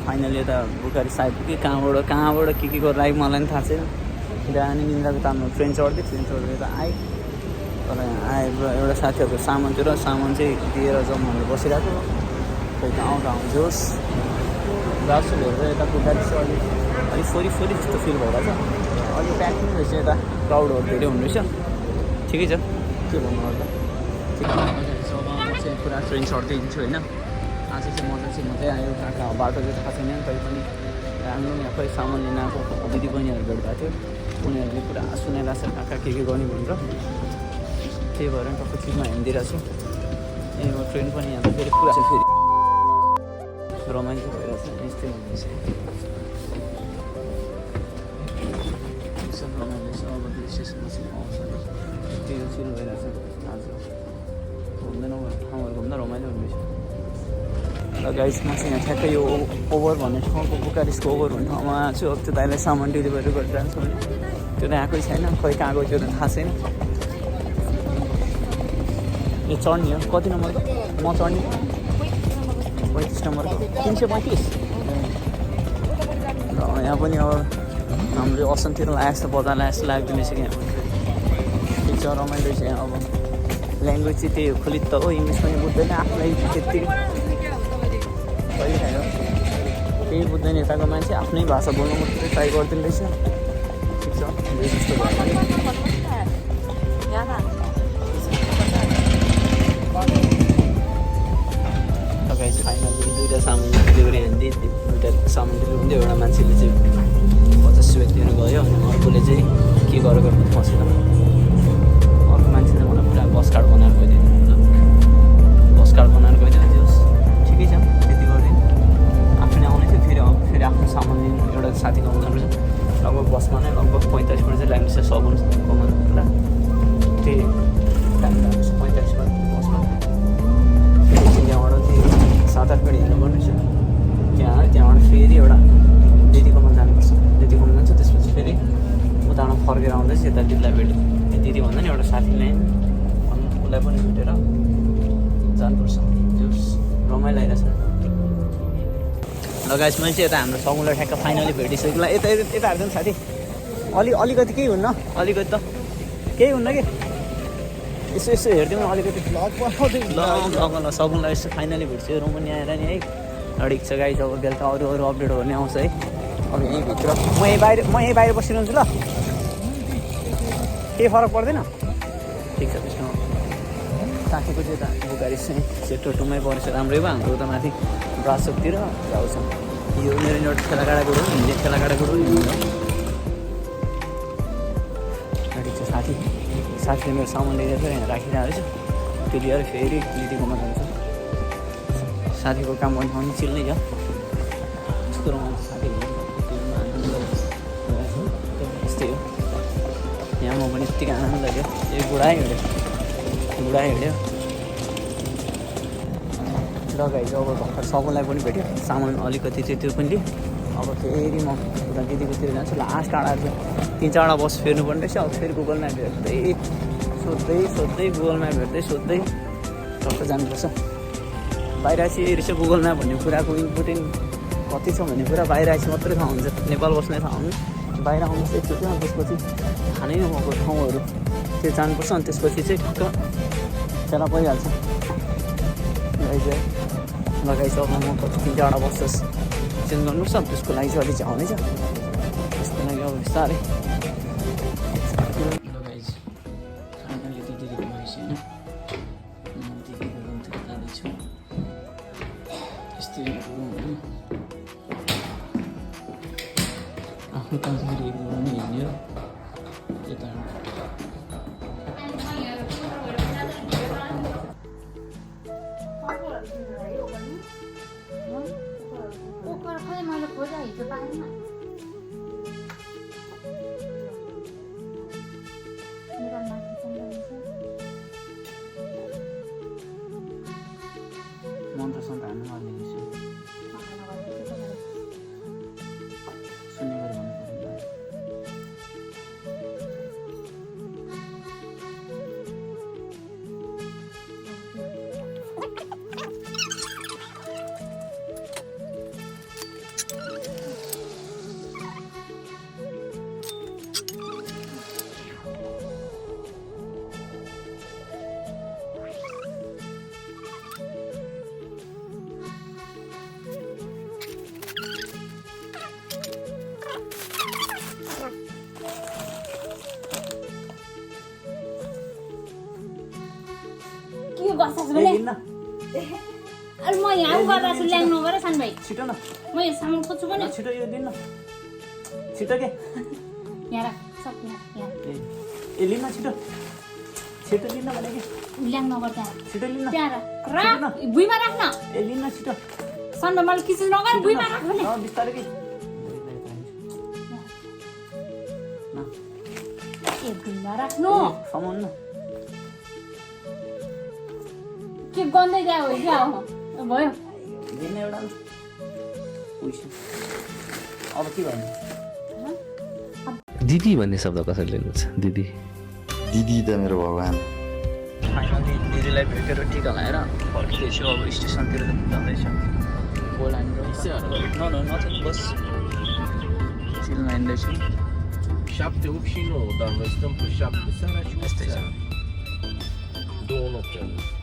Finally यता Bucharest आइपुग्यो कहाँबाट के गरेर आयो मलाई पनि थाहा छैन बिहान निन्द्राको तालमा ट्रेन चढ्दै यता आएँ तर यहाँ आएर एउटा साथीहरूको सामान थियो र सामान चाहिँ दिएर जाउँ भनेर बसिरहेको खोइ त आउँदा आउँछोस् ग्लास हेरेर यता बुखारेस्ट अलिक फोरी जस्तो फिल भइरहेको छ अलिक प्याकिङ रहेछ यता क्राउडहरू धेरै हुने रहेछ ठिकै छ के भन्नु होला ठिक चाहिँ पुरा ट्रेन चढ्दै हिँड्छु होइन आज चाहिँ मजा आयो कहाँ बाटो चाहिँ थाहा छैन तै पनि राम्रो यहाँ खोइ सामान लिन आएको दिदी बहिनीहरू भेट्दा थियो उनीहरूले पुरा सुनाइरहेको छ कहाँ के गर्ने भनेर त्यही भएर टक्क चिजमा हिँडिदिरहेको छु ए ट्रेन पनि यहाँ फेरि पुरा छ फेरि रमाइलो भइरहेछ यस्तै हुँदैछ सब रमाइलो छ अब स्टेसनमा चाहिँ आउँछ त्यही चिल भइरहेछ आज घुम्दैन ठाउँहरू घुम्दा रमाइलो हुँदैछ र गाइसमा चाहिँ यहाँ ठ्याक्कै यो ओभर भन्ने ठाउँको बुखारेस्टको ओभर भन्ने ठाउँमा छु अब त्यो दाइलाई सामान डेलिभरी गरेर जान्छु भने त्यो त आएकै छैन खोइ कहाँ गयो त्यो त थाहा छैन यो चढ्ने हो कति नम्बरको म चढ्ने 35 नम्बरको 335 र यहाँ पनि अब हाम्रो असमतिर लागेको जस्तो बजार लागेको जस्तो लाग्दैन रहेछ यहाँ ठिक छ रमाइलो छ यहाँ अब ल्याङ्ग्वेज चाहिँ त्यही हो खुलित त हो इङ्ग्लिस पनि बुझ्दैन आफूलाई त्यत्तिकै कहिले खायो केही बुझ्दैन यताको मान्छे आफ्नै भाषा बोल्नु मात्रै ट्राई गरिदिनु रहेछ ठिक छ जस्तो भयो भने फाइनली दुईवटा सामान डेलिभरी हान्दियो दुईवटा सामान डेलिभरी हुन्थ्यो एउटा मान्छेले चाहिँ 50 रुपियाँ दिनु गयो अनि अर्कोले चाहिँ के गरेको फसेन अर्को मान्छेले मलाई पुरा बस कार्ड बनाएर गइदियो त्यो ठिकै छ त्यति गरिदिनु आफूले आउने थियो फेरि आफ्नो सामान लिनु एउटा साथीको आउँछ रहेछ लगभग बसमा नै लगभग 45 मिनट चाहिँ लाग्छ सबुन कमाउनु पुरा त्यही टाइम लाग्छ 45 मिनट बसमा त्यहाँबाट चाहिँ 7-8 मिनट हिँड्नुपर्ने रहेछ त्यहाँबाट फेरि एउटा दिदीकोमा जानुपर्छ दिदीकोमा जान्छ त्यसपछि फेरि उताबाट फर्केर आउँदैछ यता दिदीलाई भेट्यो दिदी भन्दा नि एउटा साथीलाई उसलाई पनि भेटेर जानुपर्छ त्यो रमाइलो आइरहेछ ल गाइस मैले चाहिँ यता हाम्रो समुलाई ठ्याक्क फाइनली भेटिसकेको ल यता हाल्छ नि साथी अलिकति केही हुन्न अलिकति त केही हुन्न कि यसो हेरिदिउँ न अलिकति ल समुलाई यसो फाइनली भेट्छु रुमनी आएर नि है अडिक छ गाइस अब बेलुका अरू अपडेटहरू नै आउँछ है अब यहीँभित्र म यहीँ बाहिर बसिरहन्छु ल केही फरक पर्दैन ठिक छ त्यसमा साथीको चाहिँ यता बुखारेस्ट चाहिँ सेक्टर 2मै परेछ राम्रै भयो हाम्रो उता माथि ब्रासोकतिर जाउँछ यो मेरो एउटा ठेलागाडाको हो हिँड्ने ठेलागाडाको हो गाडी छ साथीले मेरो सामान लिएर फेरि यहाँ राखिरहेको रहेछ त्यो लिएर फेरि दिदीकोमा जान्छ साथीको काम गर्ने ठाउँ चिल नै छ यस्तो रमाउँछ साथीहरू यस्तै हो यहाँ म पनि यत्तिकै आनन्द लाग्यो ए बुढा हिँड्यो ल गाइस अब भर्खर सबैलाई पनि भेट्यो सामान अलिकति चाहिँ त्यो पनि अब फेरि म उता दिदीकोतिर जान्छु लास्ट टाढा चाहिँ 3-4वटा बस फेर्नुपर्ने रहेछ अब फेरि गुगल म्याप हेर्दै सोध्दै गुगल म्याप हेर्दै सोध्दै टक्क जानुपर्छ बाहिर चाहिँ रहेछ गुगल म्याप भन्ने कुराको इम्पोर्टेन्ट कति छ भन्ने कुरा बाहिर आएपछि मात्रै थाहा हुन्छ नेपाल बस्ने थाहा हुनु बाहिर आउनु चाहिँ एकचोटि अनि त्यसपछि थाहा नै नभएको ठाउँहरू त्यो जानुपर्छ अनि त्यसपछि चाहिँ ठक्क चला परिहाल्छ लगाइछ अब म 3-4वटा बस चेन्ज गर्नुपर्छ त्यसको लागि चाहिँ अलिक आउँदैछ त्यसको लागि अब बिस्तारै आफ्नो कामखेरि एक रुम हिँड्यो यता मन्त्र सन्त हान्नु पर्ने सुन्ने गरी बस्छ भने लिन्न अनि म यहाँ गर्दा छु ल्याङ नगर सान भाइ छिटो न म यो सामान खोज्छु भने छिटो यो दिन्न छिटो के यहाँ राख सक्नु यहाँ ए लिन्न छिटो छिटो लिन्न भने के ल्याङ नगर त्यहाँ छिटो लिन्न त्यहाँ राख भुइँमा राख्न ए लिन्न छिटो सान भाइ मलाई किचन नगर भुइँमा राख भने बिस्तारै के ए भुइँमा राख्नु समाउनु न के गन्दै गयो हो क्या हो भयो दिन्न एउटा पैसा अब के भन्नु दिदी भन्ने शब्द कसरी लिनुहुन्छ दिदी दिदी त मेरो भगवान् फाइनली दिदीलाई भेटेर टिका लगाएर फर्किँदैछु अब स्टेसनतिर जाँदैछ नथिङ बस चिलमा हिँड्दैछु 7:89 dan Western på 7 यस्तै छ Då något.